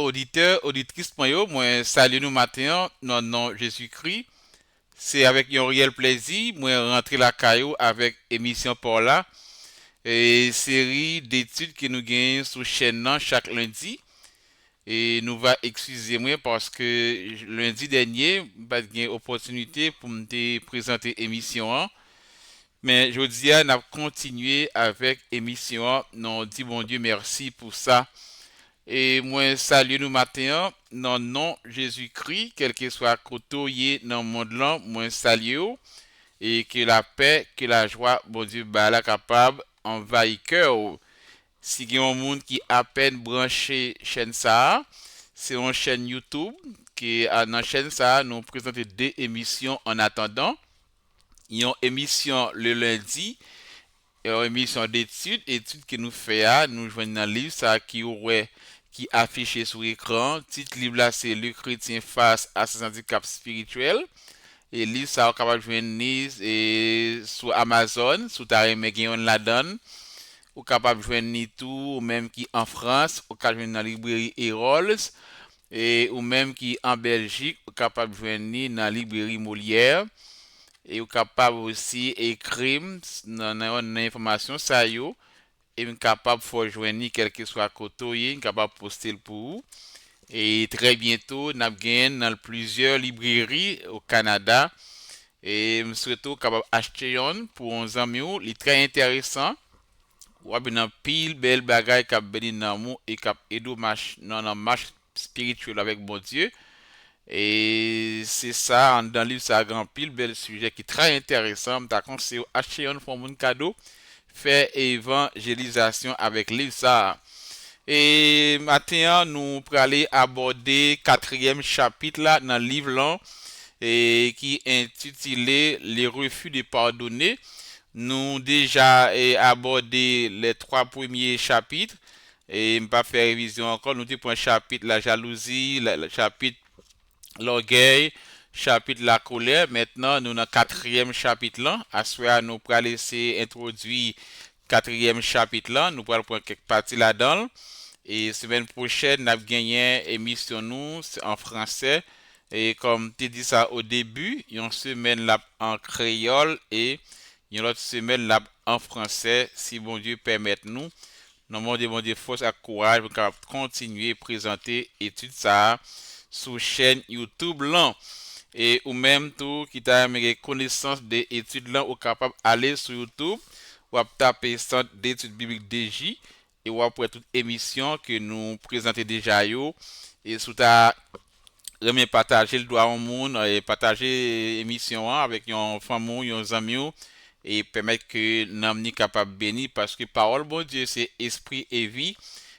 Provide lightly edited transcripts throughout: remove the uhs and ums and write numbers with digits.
auditeurs, auditrices, moi, salut nous matin, non, non, Jésus-Christ. C'est avec un réel plaisir, moi, rentrer la caillou avec émission pour là, et série d'études que nous gagnons sur chaîne nan chaque lundi. Et nous va excuser moi parce que lundi dernier, pas de opportunité pour me te présenter émission, hein. Mais je dis, on a continué avec émission, hein. Non, dit bon Dieu merci pour ça. Et moi, salut nous matin, non, non, Jésus-Christ, quel que soit côté dans le monde là, moi, salut, et que la paix, que la joie, bon Dieu, bah, la capable, envahit cœur. Si il y a un monde qui à peine branché chaîne ça, c'est une chaîne YouTube, qui, dans la chaîne ça, nous présentons deux émissions en attendant. Il y a une émission le lundi, et une émission d'études, études que nous faisons, nous jouons dans le livre, ça qui aurait qui affiché sur l'écran. Titre livre là c'est Le chrétien face à ses handicaps spirituels. Et livre ça est capable de joindre et sur Amazon, sur ta on la donne. Ou capable de joindre tout, ou même qui en France, ou capable de joindre dans la librairie Erols, et ou même qui en Belgique, ou capable de joindre dans la librairie Molière. Et ou capable aussi écrire dans l'information ça yo et capable de joindre quel que soit côté, capable de poster pour vous. Et très bientôt, nous avons dans plusieurs librairies au Canada. Et surtout, capable d'acheter un pour un ami, il est très intéressant. Ou bien pile belle bagaille qui a béni dans nous et qui a aidé dans la marche spirituelle avec mon Dieu. Et c'est ça, dans le livre, ça a grand pile bel sujet qui est très intéressant. Je conseille d'acheter un pour mon cadeau, faire évangélisation avec livre ça. Et maintenant, nous allons aller aborder quatrième chapitre là, dans le livre là, et qui est intitulé Les refus de pardonner. Nous déjà abordé les trois premiers chapitres et pas faire révision encore. Nous avons un chapitre la jalousie, le chapitre l'orgueil, chapitre la colère. Maintenant, nous avons le quatrième chapitre là. À ce moment, nous allons laisser introduire quatrième chapitre là. Nous allons prendre quelques parties là-dedans. Et semaine prochaine, nous avons gagné une émission nous en français. Et comme tu dis ça au début, une semaine là en créole et une autre semaine là en français, si bon Dieu permet nous. Nous demandons bon Dieu force et courage pour continuer à présenter études ça sur chaîne YouTube là. Et ou même tout qui t'a aimé connaissance des études là, ou capable d'aller sur YouTube ou taper centre d'études bibliques DJ et ou après toute émission que nous présentons déjà yo et sous ta remet partager le droit au monde et partager l'émission avec un famille, un ami et permettre que nous capable bénir parce que parole bon Dieu c'est esprit et vie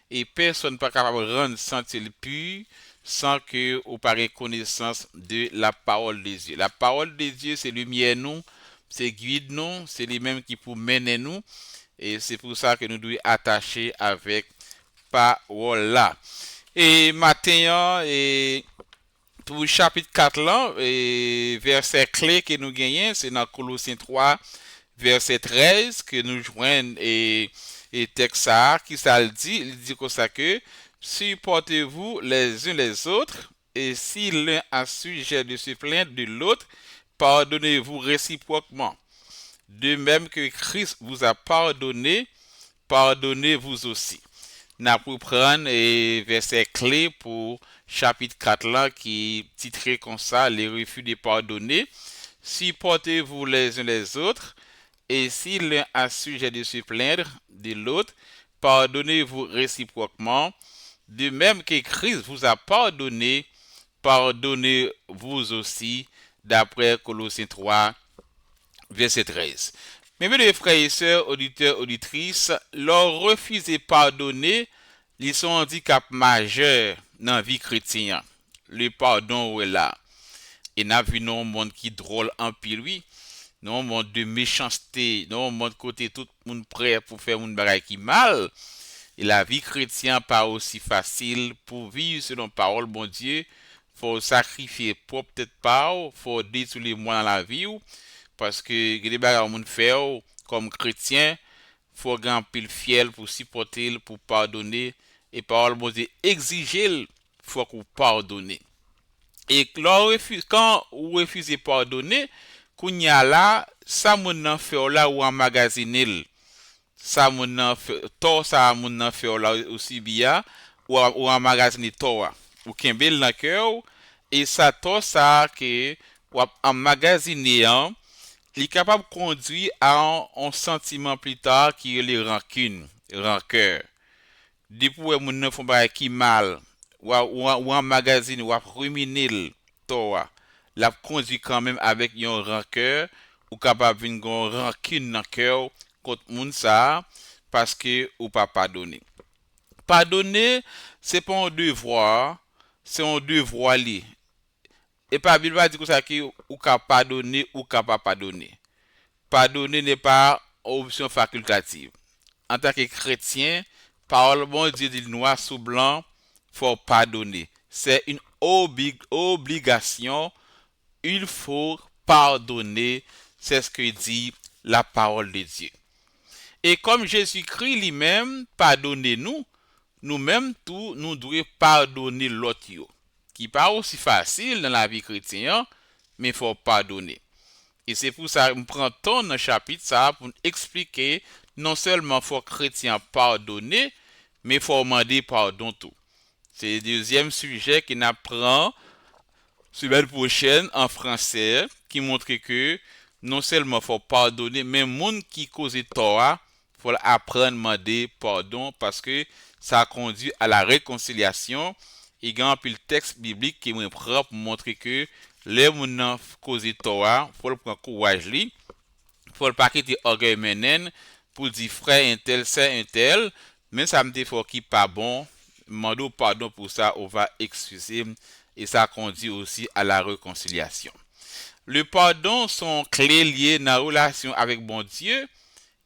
et personne pas capable de rendre sentir le pur sans que vous parlez connaissance de la parole de Dieu. La parole de Dieu c'est lumière nous, c'est guide nous, c'est lui même qui pour mener nous et c'est pour ça que nous devons attacher avec parole là. Et maintenant et pour le chapitre 4 là, et verset clé que nous gagnons, c'est dans Colossiens 3, verset 13, que nous joignons et texte ça, qui ça le dit, il dit comme ça que supportez-vous les uns les autres, et si l'un a sujet de se plaindre de l'autre, pardonnez-vous réciproquement. De même que Christ vous a pardonné, pardonnez-vous aussi. N'a pour prendre verset clé pour chapitre 4 là qui est titré comme ça les refus de pardonner. Supportez-vous les uns les autres et si l'un a sujet de se plaindre de l'autre, pardonnez-vous réciproquement. De même que Christ vous a pardonné, pardonnez-vous aussi d'après Colossiens 3 verset 13. Mes bien frères et sœurs, auditeurs, auditrices, leur refuser pardonner, ils sont handicap majeur dans la vie chrétienne. Le pardon est là. Et n'a vu non monde qui drôle en pile, oui. Non monde de méchanceté, non monde côté tout le monde prêt pour faire un bagage qui mal. Et la vie chrétienne pas aussi facile pour vivre selon parole bon Dieu. Faut sacrifier propre tête pas, faut détruire les moyens dans la vie parce que les bagages monde fait comme chrétien, faut grand pile fiel pour supporter, pour pardonner et parole bon Dieu exiger faut qu'on pardonne. Et quand vous refusez pardonner, qu'on y a là, ça moun nan fait là ou emmagasiner. Ça moun nan fait, tout ça moun nan fait là aussi bien, ou emmagasiner tout. Ou kembel dans cœur, et ça tout ça que ou emmagasiner, il est capable de conduire à un sentiment plus tard qui est les rancunes, rancœur. Depuis que moun nan font bagay qui mal, ou en magazine, ou ruminer le toi, la conduit quand même avec une rancœur, ou capable d'une rancune dans le cœur contre moun ça, parce que ou pas pardonner. Pardonner, c'est pas un devoir, c'est un devoir li. Et pas Bible va dire que ça qui ou capable pardonner ou capable pardonner. Pardonner n'est pas une option facultative. En tant que chrétien, parole bon Dieu dit noir sous blanc, faut pardonner. C'est une obligation. Il faut pardonner. C'est ce que dit la parole de Dieu. Et comme Jésus-Christ lui-même, pardonnez-nous, nous-mêmes tout, nous devons pardonner l'autre. Qui n'est pas aussi facile dans la vie chrétienne, mais il faut pardonner. Et c'est pour ça que je prends ton dans le chapitre ça pour expliquer non seulement faut chrétien pardonner, mais il faut demander pardon tout. C'est le deuxième sujet qu'on apprend semaine prochaine en français qui montre que non seulement faut pardonner, mais monde qui cause tort, faut apprendre à demander pardon parce que ça conduit à la réconciliation. Et il y a un texte biblique qui me prend pour montrer que les gens qui causent tort, faut prendre courage li, faut pas quitter orgueil menen pour dire frère un tel c'est un tel, mais ça me dit faut qui pas bon, demande pardon pour ça, on va excuser et ça conduit aussi à la réconciliation. Le pardon sont clés liées dans la relation avec bon Dieu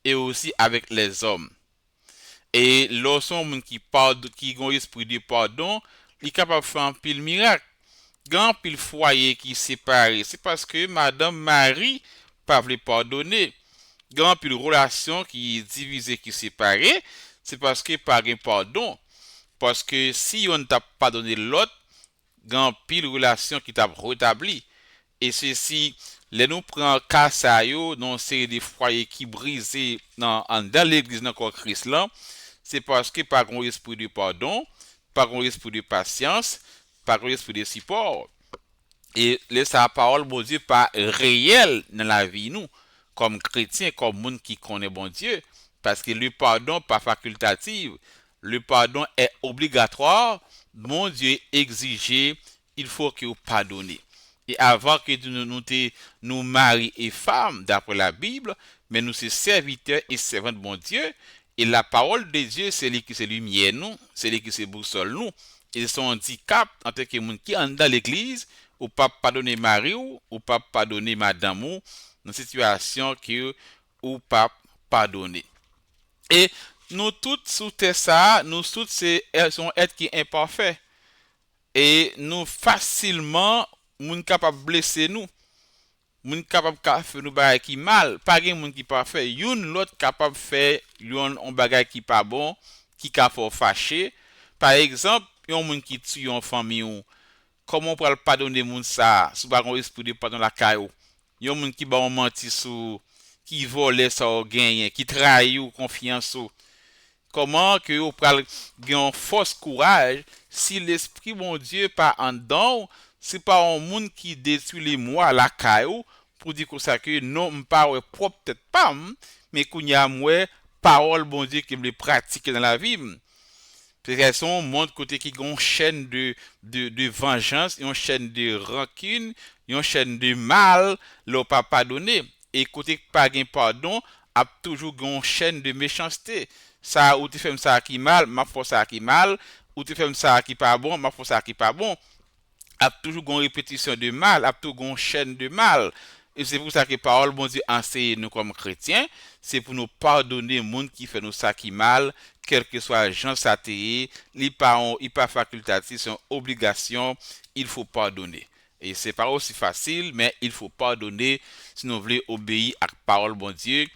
et aussi avec les hommes. Et lorsqu'on qui pardonne, qui ont esprit de pardon, il est capable de faire un pile miracle. Grand pile foyer qui séparé, c'est parce que Madame Marie pas voulu pardonner. Grand pile relation qui est divisée, qui est séparée, c'est parce que pas de pardon. Parce que si on t'a pardonné l'autre, grand pile relation qui t'a rétabli. Et ceci, les nous prend cas ça yo, non c'est des foyers qui brisés dans l'église dans corps Christ là, c'est parce que pas un esprit de pardon, pas un esprit de patience, pas un esprit de support. Et laisse la parole bon Dieu pas réel dans la vie nous comme chrétiens, comme monde qui connaît bon Dieu, parce que le pardon pas facultatif, le pardon est obligatoire. Mon Dieu exige, il faut que vous pardonnez. Et avant que nous mari et femmes, d'après la Bible, mais nous sommes serviteurs et servants de mon Dieu. Et la parole de Dieu, c'est lui qui c'est lumière nous, c'est lui qui c'est boussole nous. Et son handicap en tant que monde qui est dans l'église, ou pas pardonner Marie ou pas pardonner madame ou dans une situation que ou pas pardonner. Et nous toutes sous ça, nous toutes sont êtres qui imparfaits. Et nous facilement moun capable blesser nous, moun capable faire nous bagay qui mal, pas gen moun qui parfait, yon l'autre capable faire yon on bagay qui pas bon, qui ka fâcher. Par exemple, yon moun qui tue yon famille ou comment on peut pardonner moun ça, sous pas gon esprit de pardon la caillou. Yon moun qui ba on menti sous, qui vole ça ou gagne, qui trahit ou confiance ou. Comment que vous pral gen force courage si l'esprit mon Dieu pas en dedans, c'est pas un monde qui détruit les moi la caillou pour dire que ça que non m'pas propre peut-être pas mais qu'on y a moi parole bon Dieu qui me pratique dans la vie. Parce qu'elles sont monde côté qui ont une chaîne de vengeance, une chaîne de rancune, une chaîne de mal, leur pas pardonné et côté pas gain pardon, a toujours une chaîne de méchanceté. Ça ou tu fais ça qui mal, ma force ça qui mal, ou tu fais ça qui pas bon, ma force ça qui pas bon. A toujours une répétition de mal, a toujours une chaîne de mal. Et c'est pour ça que la parole bon Dieu enseigne nous comme chrétiens, c'est pour nous pardonner le monde qui fait nous ça qui mal, quel que soit le genre satéé, il pas facultatif, c'est une obligation, il faut pardonner. Et c'est pas aussi facile, mais il faut pardonner si nous voulons obéir à la parole bon Dieu.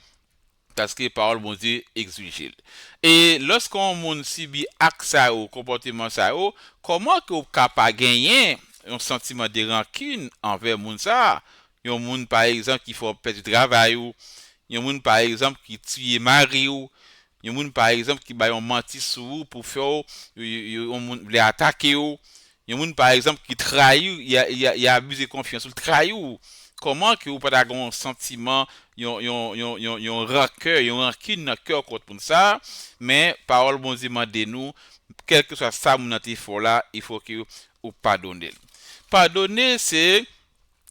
parce que parole bon Dieu exige. Et lorsqu'on moun subit acte ça ou comportement ça ou, comment que vous capable gagner un sentiment de rancune envers moun ça? Yon moun par exemple qui faut perdre du travail ou yon moun par exemple qui tue mari ou yon moun par exemple qui ba yon menti sur ou pour faire yon moun les attaquer ou yon moun par exemple qui trahit il a abusé de confiance ou trahit ou comment que vous pas un sentiment yon rancœur yon rancune dans cœur contre pour ça mais parole bon Dieu mande nous quel que soit ça mon fait là il faut que vous pardonnez. Pardonner c'est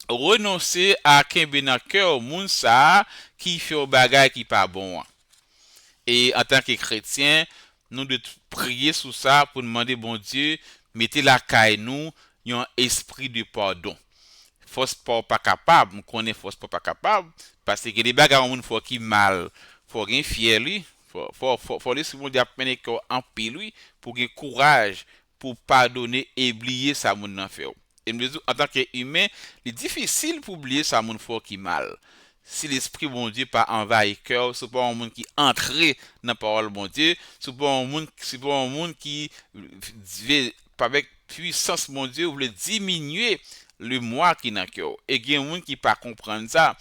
renoncer à kembe dans cœur moun ça qui fait un bagage qui pas bon. Et en tant que chrétien, nous devons prier sur ça pour demander bon Dieu, mettez la caille nous un esprit de pardon. Force pas capable, on connaît force pas capable parce que les bagages moun faut qui mal, faut rien fier lui, faut laisser mon Dieu apprendre en pile lui pour gagner courage pour pardonner et oublier ça moun nan fait. Et en tant qu'humain, il est difficile pour oublier ça moun faut qui mal. Si l'esprit bon Dieu pas envahi cœur, c'est pas un monde qui entre dans la parole bon Dieu, c'est pas un monde qui avec puissance mon Dieu voulait diminuer le moi qui dans cœur. Et il y a un monde qui pas comprendre ça,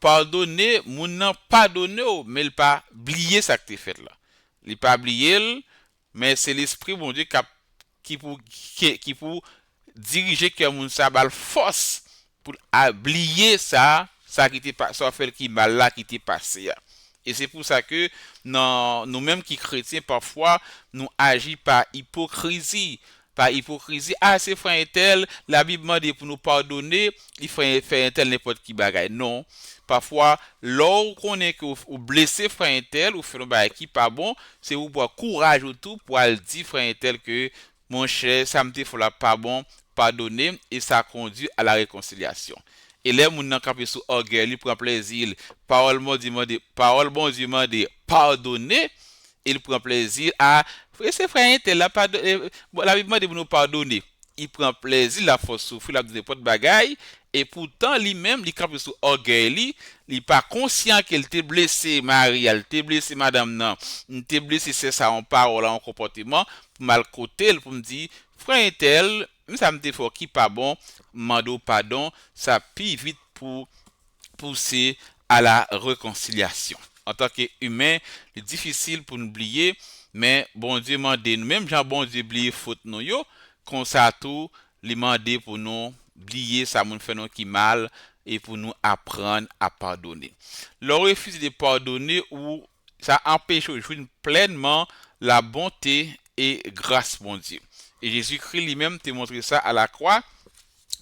pardonner moun nan pardonner mais il pas oublier ça que tu fait là. Il pas oublier mais c'est l'esprit bon Dieu qui pour diriger que moun ça bal force pour oublier ça qui était pas ça fait qui mal là qui était passé. Et c'est pour ça que nous-mêmes qui chrétiens parfois nous agissons par hypocrisie. Ah, c'est frère tel, la Bible demande pour nous pardonner, il faut faire un tel n'importe qui bagaille. Non. Parfois, lorsqu'on connaît que vous blessez frère tel ou fait un bagaille qui pas bon, c'est vous avoir courage ou tout pour aller dire frère tel que mon cher, ça me dit faut la pas bon, pardonner et ça conduit à la réconciliation. Et là, mon campé sous orgueil, il prend plaisir. Parole bon Dieu demande pardonner, il prend plaisir à c'est frère tel la Bible demande de nous pardonner. Il prend plaisir la force souffrir la n'importe bagaille et pourtant lui-même il campé sous orgueil, il pas conscient qu'il était blessé Marie, il était blessé madame non, il était blessé c'est ça en parole en comportement pour mal côté pour me dire frère tel ça me dit faut qui pas bon mando pardon ça plus vite pour pousser à la réconciliation. En tant qu'humain, c'est difficile pour nous oublier, mais bon Dieu m'a dit nous même Jean bon Dieu oublier faute nous yo, comme ça tout, il m'a dit pour nous oublier ça nous fait nous qui mal et pour nous apprendre à pardonner. Le refus de pardonner ou ça empêche de jouir pleinement la bonté et grâce mon Dieu. Et Jésus-Christ lui-même t'a montré ça à la croix.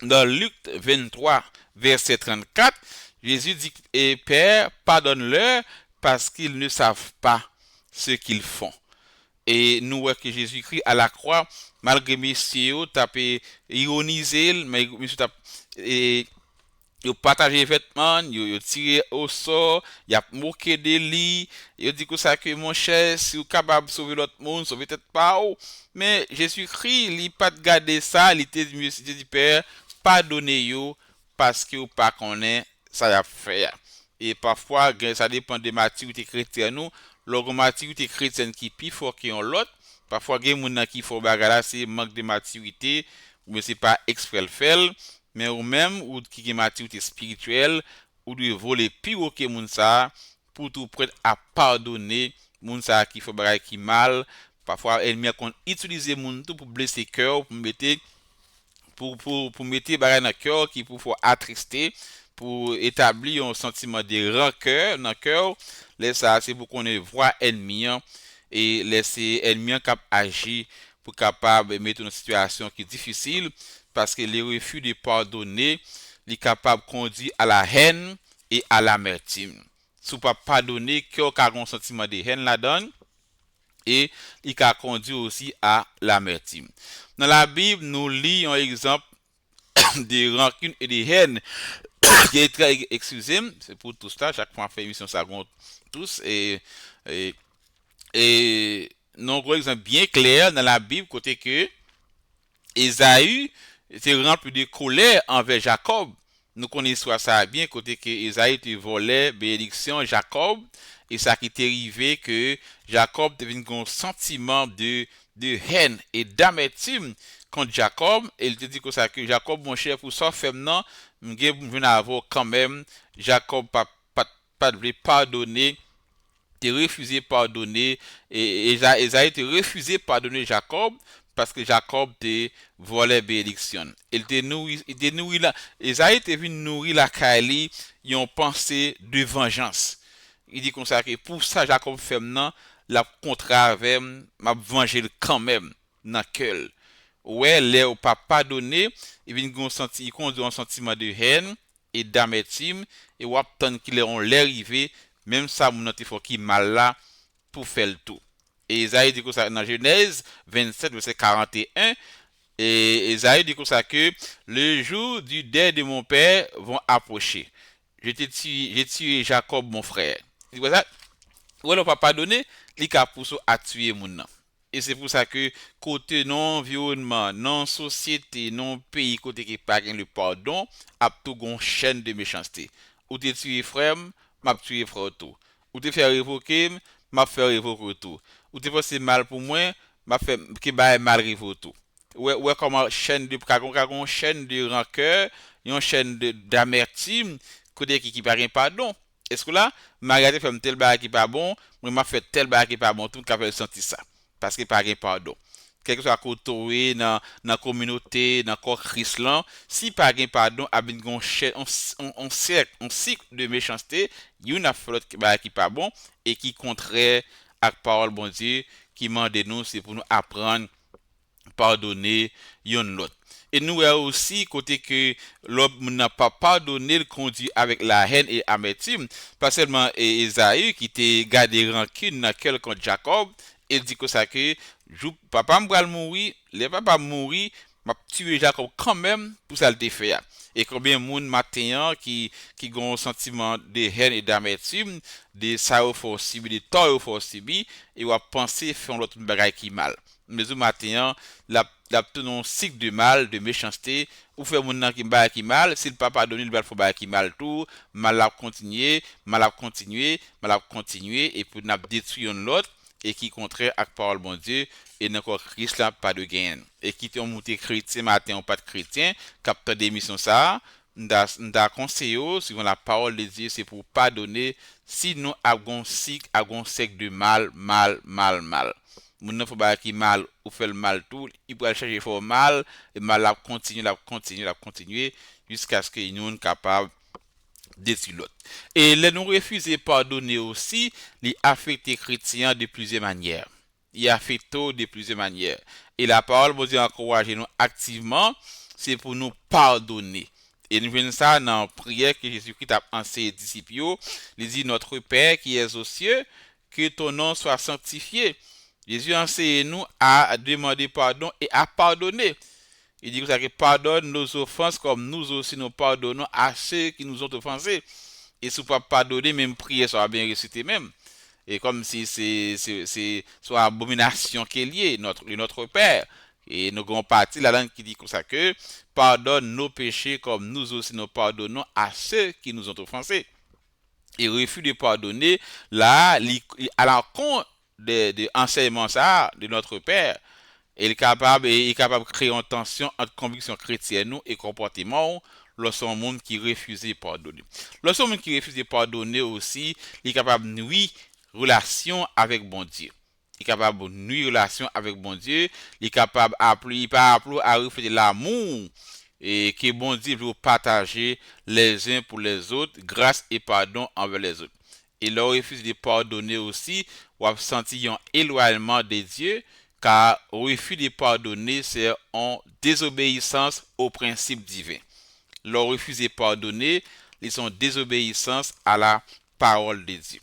Dans Luc 23, verset 34, Jésus dit, et Père, pardonne-leur parce qu'ils ne savent pas ce qu'ils font. Et nous voyons que Jésus-Christ à la croix, malgré messieurs, tapé ironisé, mais monsieur et il partagé les vêtements, il tiré au sort, il a moqué des lits, il dit que ça que mon cher, si vous êtes capable de sauver l'autre monde, sauvez peut-être pas. Mais Jésus-Christ, il n'a pas gardé ça, il était dit Père, pardonnez-vous parce que vous pas connaît ça a fait. Et parfois, ça dépend de maturité chrétienne nous, la maturité chrétienne qui plus fort que l'autre. Parfois, il y a des gens qui font bagarre, c'est manque de maturité, ou c'est pas exprès le faire. Mais ou même ou qui est maturité spirituelle ou de voler pire que moun ça pour tout prêt à pardonner moun ça qui fait bagay qui mal parfois ennemi qu'on utiliser moun tout pour blesser cœur pour mettre pour mettre bagay dans cœur qui pour attrister pour établir un sentiment de rancœur dans cœur laisse ça c'est pour qu'on voit ennemi et laisser ennemi cap agir pour capable mettre une situation qui est difficile parce que le refus de pardonner est capable de conduire à la haine et à l'amertume. Si vous ne pardonner, cœur a un sentiment de haine là-dedans et il a conduit aussi à l'amertume. Dans la Bible, nous lisons un exemple de rancune et de haine qui est très excusez, c'est pour tout ça, chaque fois on fait émission ça compte tous et non gros exemple bien clair dans la Bible côté que Ésaü était rempli de colère envers Jacob nous connaissons ça bien, côté que Esaïe te volait bénédiction Jacob, et ça qui t'est arrivé que Jacob devine un sentiment de haine et d'amertume contre Jacob, et il te dit que ça que Jacob, mon cher, pour ça, fait maintenant, je vais avoir quand même, Jacob pas de pardonner, te refusé pardonner, et Esaïe te refusé pardonner Jacob, parce que Jacob te volé bénédiction. Il te nourri là. Esaïe te venu nourrir la Kali, ils ont pensé de vengeance. Il dit comme ça que pour ça Jacob fait maintenant la contrat avec m'a venger quand même dans cœur. Ouais, les au pas pardonné, il vient il conduit un sentiment de haine et d'amertume et ou attend qu'il ont l'arrivée même ça mon il faut qui mal là pour faire le tout. Et Isaïe dit que ça dans Genèse 27 verset 41 et Isaïe dit que ça que le jour du deuil de mon père vont approcher. J'ai tué Jacob mon frère. C'est pour ça ou alors pas pardonner, il a poussé à tuer mon nom. Et c'est pour ça que côté non environnement, non société, non pays côté qui pas le pardon, a tout gon chaîne de méchanceté. Ou te tuer frère, m'a tué frère tout. Ou te faire révoquer, m'a fait révoquer tout. Ou te passer mal pour moi, m'a fait qui ba mal révoquer tout. Ouais comment chaîne de kagon chaîne de rancœur, une chaîne d'amertume côté qui pas pardon. Est-ce que là, Margaret fait tel bagage qui pas bon, moi m'a fait tel bagage qui pas bon, tout le monde a senti ça parce que pas pardon. Quel que soit côté dans la communauté, dans corps Christ là, si pas pardon, a bien on cycle de méchanceté, il y a fait l'autre qui pas bon et qui contraire à parole bon Dieu qui mande nous c'est pour nous apprendre pardonner yon l'autre. Et nous aussi côté que l'homme n'a pas pardonné le conduit avec la haine et amertume, pas seulement Esaü qui t'a gardé rancune dans quel contre Jacob, il dit que ça que papa m'bral mourir, les papa mourir, m'a tué Jacob quand même pour ça le fait. Et combien de monde matin qui ont un sentiment de haine et d'amertume, de ça au faut subir, de tort au faut subir et va penser faire l'autre bagaille qui mal. Mais au matin, la tout un cycle de mal, de méchanceté, ou faire mon nan qui mal, si le papa donne il va faire qui mal tout, mal à continuer, mal à continuer, et pour n'a détruire l'autre, et qui contraire à la parole bon Dieu, et encore Christ là, pas de gain. Et qui t'ont monté chrétien matin ou pas de chrétien, capteur d'émission ça, n'a conseillé, suivant la parole de Dieu, c'est pour pardonner, si nous avons un cycle de mal. Moun nan faut pas qui mal ou fait le mal tout, il peut chercher faire mal et mal la continuer jusqu'à ce que nous capable détruire l'autre. Et les nous refuser pardonner aussi, les affecter chrétiens de plusieurs manières. Il affecte de plusieurs manières. Et la parole vous dit encourager nous activement, c'est pour nous pardonner. Et nous venons ça dans la prière que Jésus-Christ a enseigné aux disciples. Il dit notre Père qui est aux cieux, que ton nom soit sanctifié. Jésus enseigne nous à demander pardon et à pardonner. Il dit que pardonne nos offenses comme nous aussi nous pardonnons à ceux qui nous ont offensés. Et si vous ne pas pardonner, même prier sera bien récité même. Et comme si c'est soit abomination qui est liée, notre Père. Et nous avons parti la langue qui dit comme ça que pardonne nos péchés comme nous aussi nous pardonnons à ceux qui nous ont offensés. Et refus de pardonner, là, à l'encontre de enseignement ça de notre Père, il est capable de créer une tension entre conviction chrétienne et comportement lorsqu'un monde qui refuse de pardonner. Lorsqu'un monde qui refuse de pardonner aussi, il est capable de nuire relation avec bon Dieu. Il est capable de nuire relation avec bon Dieu. Il est capable d'appeler à refléter l'amour et que bon Dieu veut partager les uns pour les autres grâce et pardon envers les autres. Et leur refuse de pardonner aussi, ou a senti un éloignement de Dieu, car refus de pardonner, c'est en désobéissance au principe divin. Leur refus de pardonner, ils sont désobéissance à la parole de Dieu.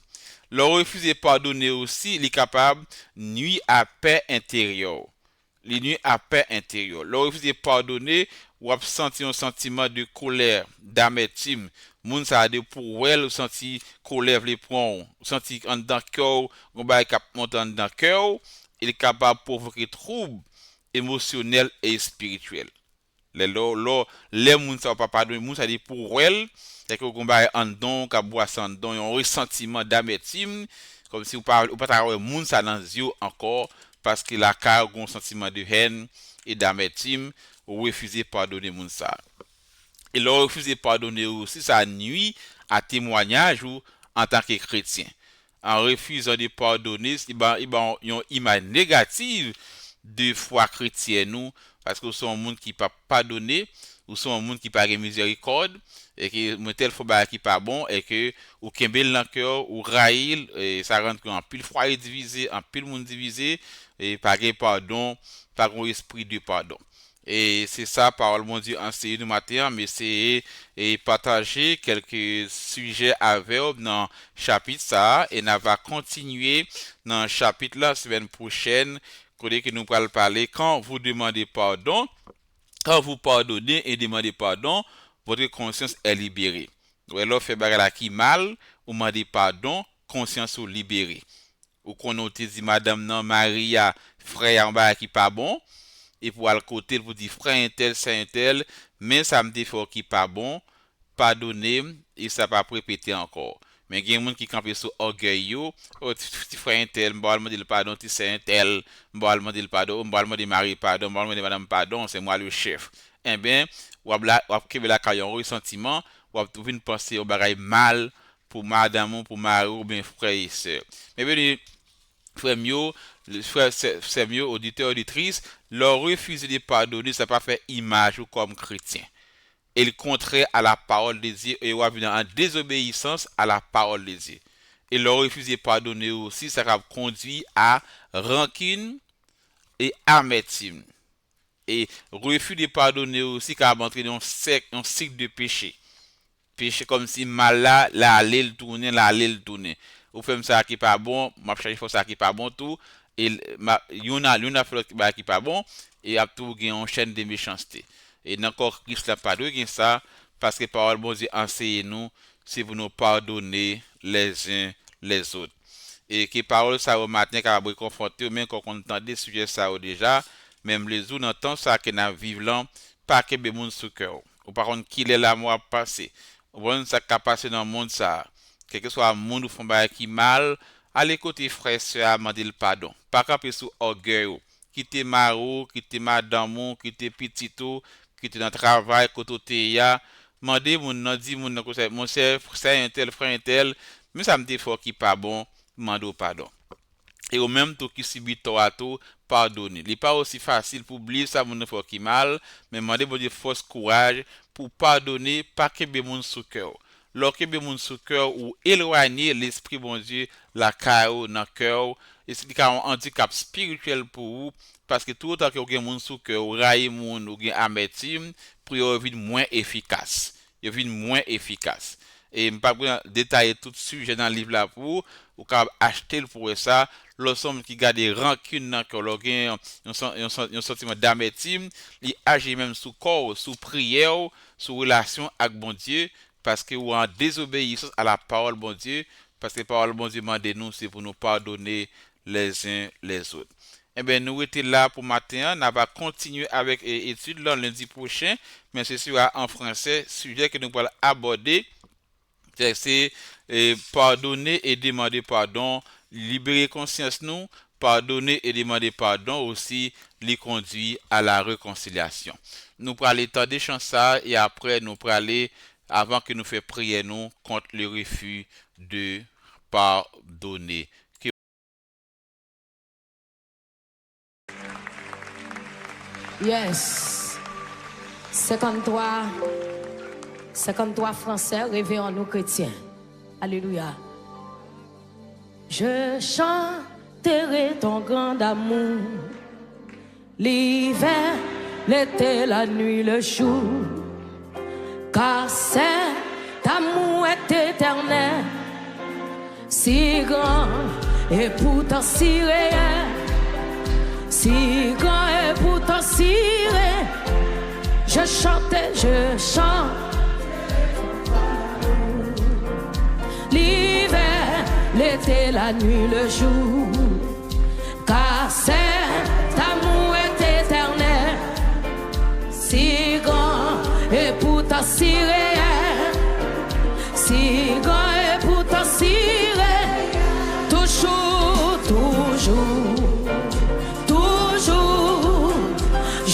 Leur refus de pardonner aussi, il est capable de nuire à paix intérieure. Les nuits à paix intérieure. Leur refus de pardonner, ou a senti un sentiment de colère, d'amertume. Moun sa a de pour elle, senti colère les points, senti en dans cœur, on va cap monter en dans cœur, il est capable de provoquer troubles émotionnels et spirituels. Les moun ça pas pardonner moun ça dit pour elle c'est que combat en don ka boire sans don un ressentiment d'amertume comme si ou pas moun ça dans yeux encore parce que la ka un sentiment de haine et d'amertume ou refuser pardonner moun ça et leur refuser pardonner aussi ça nuit à témoignage ou en tant que chrétien en refusant de pardonner il y a une image négative de foi chrétienne nous parce que sont un monde qui pas pardonner ou sont un monde qui pas miséricorde et que tel faut qui pas bon et que ou kembel dans cœur ou raïl et ça rentre en pile foyer divisé en pile monde divisé et pas de pardon pas un esprit de pardon et c'est ça parole mon Dieu enseigné nous matin mais c'est et partager quelques sujets avec dans chapitre ça et on va continuer dans chapitre là semaine prochaine que nous allons parler quand vous demandez pardon, quand vous pardonnez et demandez pardon, votre conscience est libérée. Ou alors fait bagarre qui mal, ou demandez pardon, conscience est libérée. Ou qu'on a dit madame non Maria frère en bas qui pas bon et pour le côté vous dit frère un tel c'est un tel mais ça me dit fort qui pas bon, pardonner et ça pas répéter encore. Mais il y a des gens qui campent sur orgueil, oh, tu fais un tel, moi je dis pardon, tu sais un tel, moi je dis pardon, moi je dis Marie pardon, moi je dis madame pardon, c'est moi le chef. Eh bien, ou avez la caillon ressentiment, ou avez trouvé une pensée au bagaille mal pour madame, pour Marie ou bien frère et sœur. Mais bien, c'est mieux, auditeur, auditrice, leur refuser de pardonner, ça pas fait image ou comme chrétien. Et le contraire à la parole de Dieu et va venir en désobéissance à la parole de Dieu. Et leur refuser pardonner aussi, ça va conduire à rancune et amertume. Et refus de pardonner aussi, ça va entraîner un cycle de péché. Péché comme si mal là, aller le tourner. Ou fait ça qui pas bon, m'a chercher ça qui pas bon tout. Et y'en a fait qui pas bon, et a tout gain en chaîne de méchanceté. Et encore Christ n'a pas de ça parce que parole bon Dieu enseigne nous si vous nous pardonnez les uns les autres. Et que parole ça au matin quand vous confronter même quand on entend des sujets ça déjà même les autres entend ça que n'a vivre là pas que be monde sous cœur. Ou par contre qu'il est là moi passé. On ça qui passé dans le monde ça. Quel que soit le monde ou font bail qui mal, allez côté frère sœur demander le pardon. Pas camper sous orgueil. Quitter maro, quitter madame, quitter petito qui était dans le travail, côté ya, mandé mon dit mon conseil, mon chef, c'est un tel, frère un tel, mais ça me dit fort qui pas bon, mando pardon. Et au même temps qui subit tout à tout, pardonner. Il n'est pas aussi facile pour oublier ça mon fort qui mal, mais mandé bon Dieu force courage pour pardonner, pas que be mon sous cœur. Lorsque be mon sous cœur ou éloigner l'esprit bon Dieu, la chaos dans cœur, et c'est un handicap spirituel pour vous. Parce que tout autant que vous avez moun sous cœur, ou raille moun, ou gen amertume, pour yon vin moins efficace. Yon vin moins efficace. Et je ne vais pas détailler tout sujet dans le livre là pour ou capable acheter pour ça. L'ensemble qui garde des rancunes dans cœur, un sentiment d'amertume, il agit même sous corps, sous prière, sous relation avec bon Dieu, parce que ou en désobéissance à la parole bon Dieu, parce que la parole bon Dieu m'a nous c'est pour nous pardonner les uns les autres. Eh bien, nous étions là pour matin. On va continuer avec l'étude lundi prochain, mais ce sera en français. Sujet que nous allons aborder, c'est pardonner et demander pardon, libérer conscience nous, pardonner et demander pardon aussi, les conduire à la réconciliation. Nous pourrons aller tendre ça et après nous pourrons aller, avant que nous fassions prier nous contre le refus de pardonner. Yes. 53 Français, réveillons-nous chrétiens. Alléluia. Je chanterai ton grand amour. L'hiver, l'été, la nuit, le jour. Car cet amour est éternel, si grand et pourtant si réel. Si grand et pourtant si réel. Je chante. L'hiver, l'été, la nuit, le jour. Car cet amour est éternel, si grand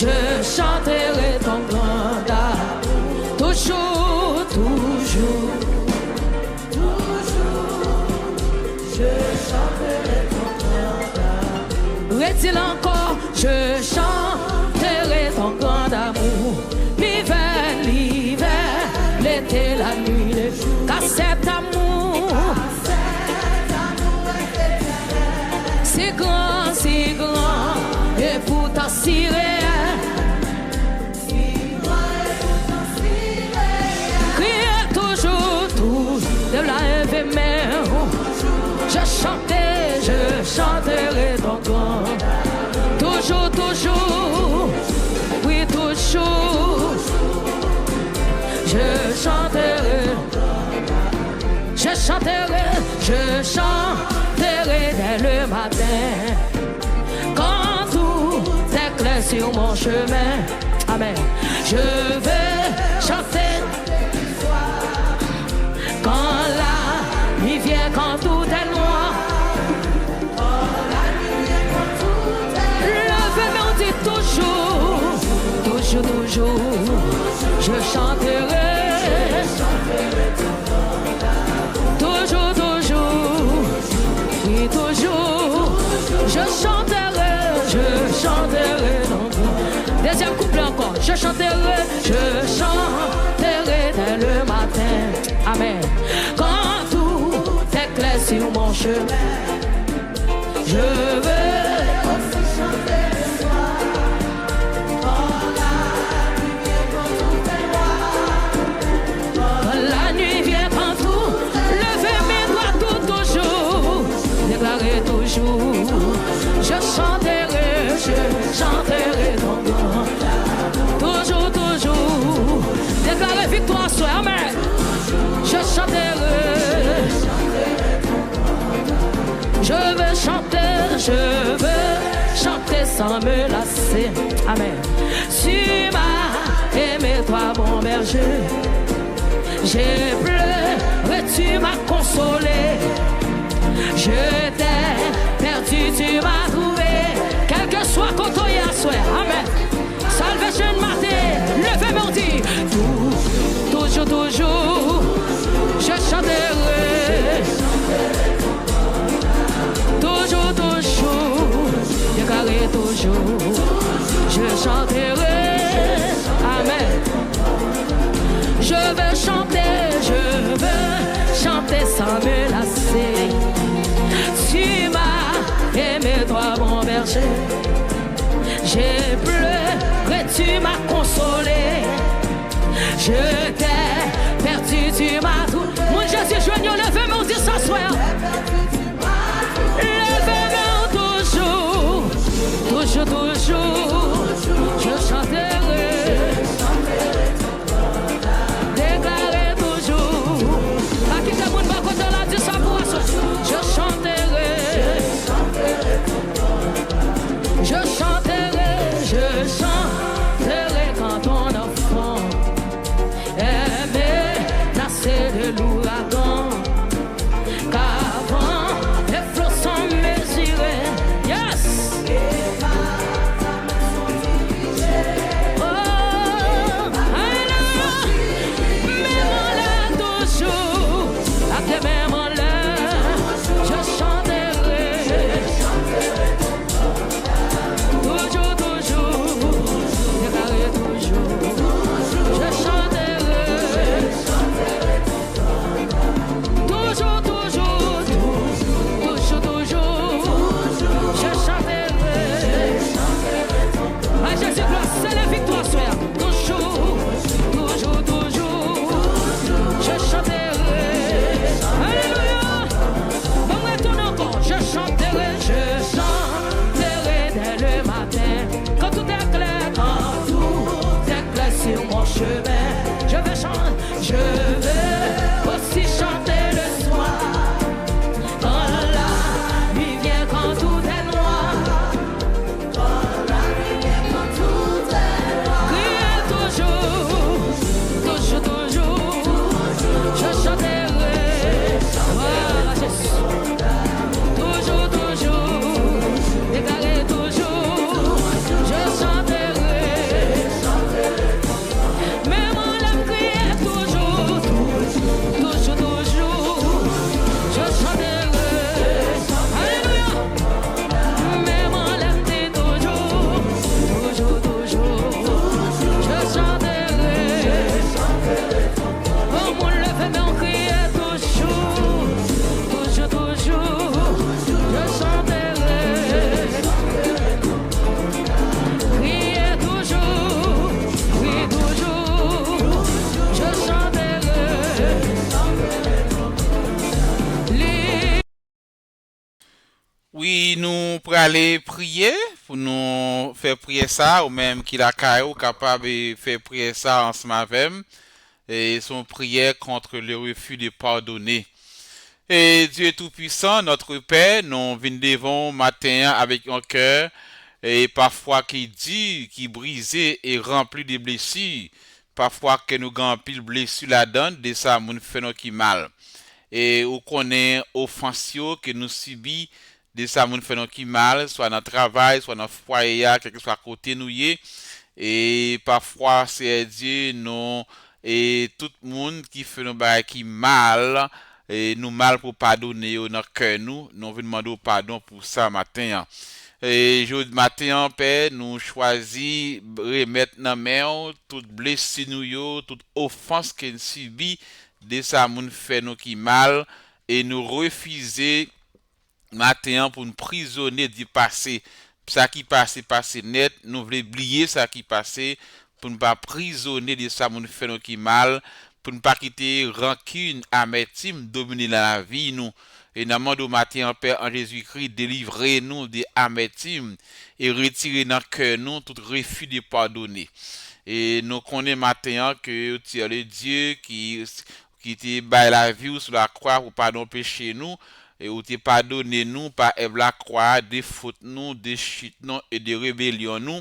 je chanterai ton grand amour. Toujours, toujours, je chanterai ton grand amour. Est-il encore, je chanterai ton grand amour. L'hiver, l'été, la nuit, le jour. Car cet amour, c'est grand, et pourtant si réel. Criez toujours, de la éphémère. Je chanterai ton grand. Toujours, toujours, oui, toujours. Je chanterai, je chanterai dès le matin. Quand tout est clair sur mon chemin, amen. Je vais chanter quand la nuit vient, quand tout est noir. Le feu me dit toujours, toujours, toujours. Je chanterai, toujours, toujours, oui, toujours. Je chanterai donc. Deuxième couplet encore. Je chanterai dès le matin. Amen. Quand tout est clair sur mon chemin, je veux aussi chanter le soir. Quand la nuit vient, quand tout lever mes doigts, tout toujours, déclarer toujours. Je chanterai ton nom. Toujours, toujours, déclarer victoire, soir, amen. Je chanterai. Je veux chanter sans me lasser, amen. Tu m'as aimé, toi, mon berger. J'ai pleuré, tu m'as consolé. Je t'ai perdu, tu m'as trouvé. Quel que soit quand il y a soir, amen. Salvation matin, levez mon dit. Toujours, toujours, je chanterai. Toujours, toujours, déclarer toujours. Je chanterai, amen. Je veux chanter sans me lasser. Tu m'as aimé, toi, mon berger. J'ai pleuré, tu m'as consolé. Je t'ai perdu, tu m'as tout. Mon Jésus, joignons, levez mon Dieu, s'asseoir. Levez-moi toujours, toujours, toujours. Je chanterai. Déclarer toujours. À qui t'as bon bas côté là, dis ça pour soi. Je chanterai. Je chanterai quand ton enfant est menacé de l'ouragan. Qu'avant pour aller prier, pour nous faire prier ça, ou même qu'il a capable de faire prier ça en ce matin, et son prière contre le refus de pardonner. Et Dieu Tout-Puissant, notre Père, nous venons devant matin avec un cœur, et parfois qui dit, qui brisé et rempli de blessures, parfois que nous avons pile blessure la donne, de ça, nous faisons qui mal. Et ou connaît offense que nous subit de ça moun fait qui mal soit dans le travail soit dans le foyer quelque soit côté nous et parfois c'est Dieu non et tout le monde qui fait nous qui mal et nous mal pour pardonner dans cœur nous venons demander pardon pour ça matin et je matin père nous choisi remettre dans main toute blessure nous toute offense que nous subit de ça moun fait nous qui mal et nous refuser matin pour nous prisonnier du passé ça qui passé net nous voulons oublier ça qui passé pour ne pas prisonnier de ça moun fait nous qui mal pour ne pas quitter rancune amertume dominer la vie nous et nous demandons matin Père en Jésus-Christ délivrez-nous des amertume et retirez dans cœur nous tout refus de pardonner et nous connaissons matin que tu es le Dieu qui te bat la vie sur la croix pour pardon péché nous et où te pardonné nous par la croix des fautes nous des chutes nous et des rébellions nous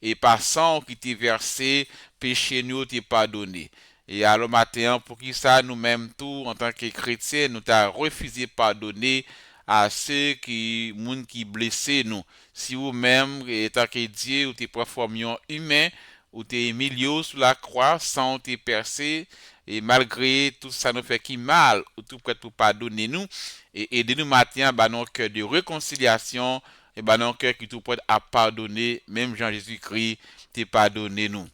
et par sang qui te versé péché nous te pardonné et alors matin pour qui ça nous-mêmes tout en tant que chrétiens nous t'a refusé pardonner à ceux qui blessé nous si vous-même étant que Dieu ou te préformions humain ou t'es milieu sur la croix sans te percer et malgré tout ça nous fait qui mal ou tout prêt pour pardonner nous et aider nous matin dans nos cœurs de réconciliation et dans nos cœurs qui tout prêt à pardonner même Jean Jésus-Christ t'a pardonné nous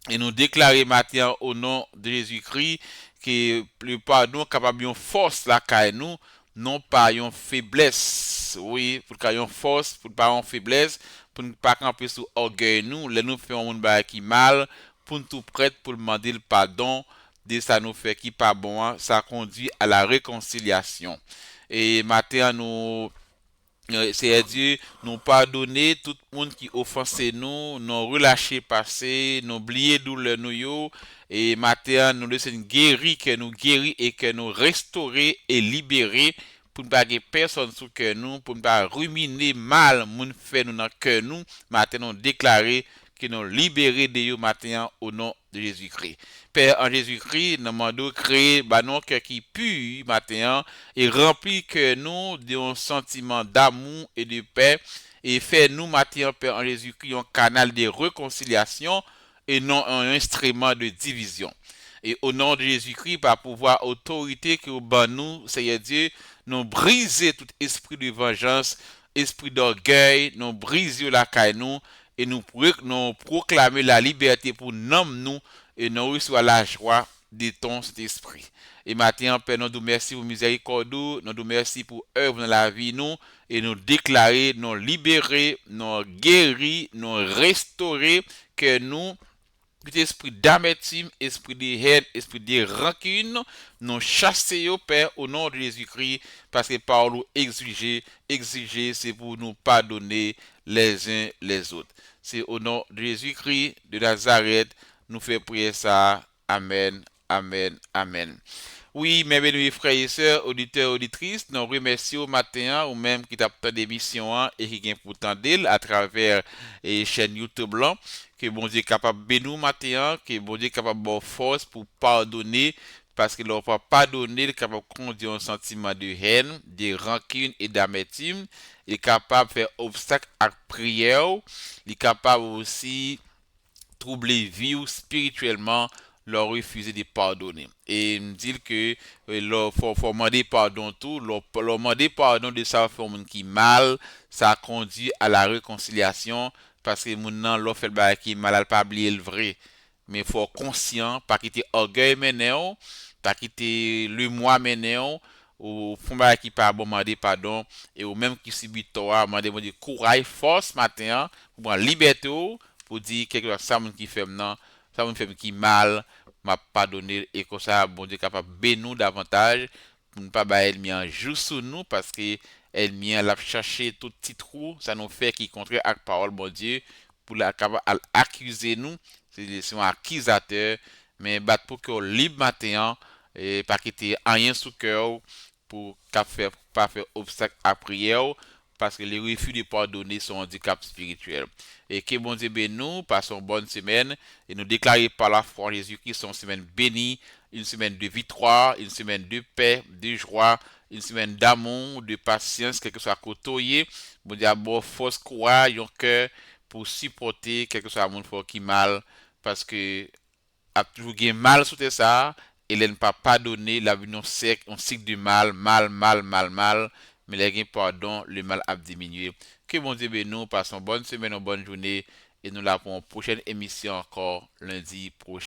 et nous déclarer matin au nom de Jésus-Christ que le pardon capable une force la caille nous non pas une faiblesse oui pour qu'il y ait une force pour pas une faiblesse pour ne pas camper sous orgueil nous les nous faisons un bail qui mal pour nous tout prêt pour demander le pardon de ça nous fait qui pas bon hein, ça conduit à la réconciliation et matin nous c'est Dieu nous pardonner tout le monde qui offensé nous nous relâcher passé nous oublier douleur nous yo et matin nous laisser guérir et que nous restaurer et libérer pour ne pas que personne sous cœur nous pour ne pas ruminer mal moun fait nous dans cœur nous matin nous déclarer que nous libérer de yo matin au nom de Jésus-Christ. Père en Jésus-Christ, nous demandons créer nos cœurs qui puent matin et remplir que nous d'un sentiment d'amour et de paix et faire nous matin Père en Jésus-Christ un canal de réconciliation et non un instrument de division. Et au nom de Jésus-Christ, par pouvoir autorité que nous, Seigneur Dieu, nous briser tout esprit de vengeance, esprit d'orgueil, nous briser la caille nous et nous proclamer la liberté pour nous et nous recevoir la joie de ton Saint-Esprit. Et maintenant, Père, nous merci pour miséricorde, nous merci pour œuvre dans la vie nous et nous déclarer, nous libérer, nous guérir, nous restaurer que nous tout esprit d'amertume, esprit de haine, esprit de rancune, nous chasser au Père au nom de Jésus-Christ, parce que par nous exiger, c'est pour nous pardonner les uns les autres. C'est au nom de Jésus-Christ de Nazareth, nous faisons prier ça. Amen, amen, amen. Oui, mes bien frères et sœurs, auditeurs, auditrices, nous remercions au matin ou même qui t'attend d'émission et qui vient pour t'entendre à travers les chaînes YouTube là, que bon Dieu est capable de nous matin, que bon Dieu est capable de force pour pardonner, parce que leur pas pardonner, il est capable de conduire un sentiment de haine, de rancune et d'amertume, il est capable de faire obstacle à la prière, il est capable aussi de troubler vie spirituellement, leur refuser de pardonner et me dire que leur faut demander pardon tout leur demander pardon de ça fait monde qui mal ça conduit à la réconciliation parce que mon nan leur fait le qui mal pas oublier le vrai mais faut conscient pas quitter orgueil maintenant pas quitter le moi maintenant ou font qui pas bon demander pardon et ou même qui subit tort demander courage force matin pour prendre liberté pour dire quelque chose ça qui fait maintenant ça me fait qui mal m'a pardonné et que ça bon Dieu capable bénir nous davantage pour ne pas bailler mi en joue sur nous parce que ennemi l'a cherché tout petit trou, ça nous fait qui contraire avec parole bon Dieu pour la capable accuser nous, c'est un accusateur, mais bat pour que libre matin et pas quitter rien sous cœur pour faire pas faire obstacle à prière parce que les refus de pardonner sont un handicap spirituel. Et que bon Dieu bénisse nous, passons une bonne semaine et nous déclarer par la foi en Jésus-Christ une semaine bénie, une semaine de victoire, une semaine de paix, de joie, une semaine d'amour, de patience, quel que soit côté. Bon Dieu, bon force, courage, un cœur pour supporter quel que soit le monde qui mal parce que a toujours gagné mal sous ça et elle n'a pas pardonné la vie sec on cycle de mal mais les gain pardon le mal a diminué que bon Dieu bénisse nous passons bonne semaine une bonne journée et nous la pour une prochaine émission encore lundi prochain.